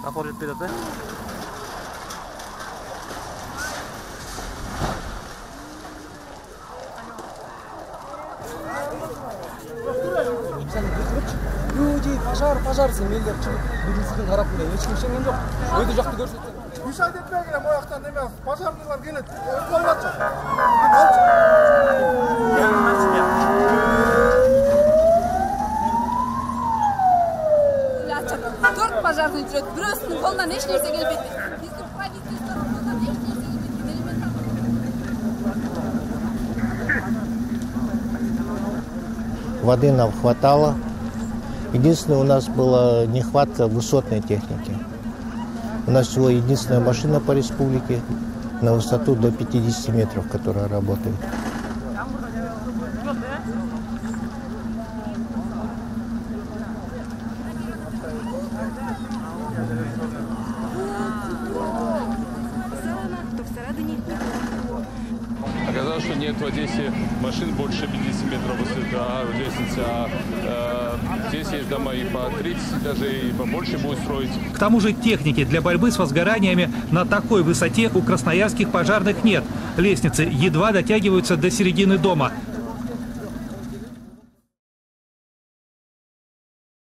Напор жетпей жатыр. Люди, пожар, семейлер чыгып, биринчидин тарапында эч ким ишенген жок. Өйдө жакты көрсөттү. Мешать этпегиле мояктан эме пожарныйлар келет. Өткөн атчы. Төрт пожарный жүрөт. Бирөөсүнүн колунан эч нерсе келбейт. Биздин полиция тарапынан эч нерсе келбейт. Воды нам хватало. Единственное, у нас была нехватка высотной техники. У нас всего единственная машина по республике на высоту до 50 метров, которая работает. Оказалось, что нет в Одессе машин больше 50 метров высота лестница. Здесь есть дома и по 30 этажей, и побольше будет строить. К тому же техники для борьбы с возгораниями на такой высоте у красноярских пожарных нет. Лестницы едва дотягиваются до середины дома.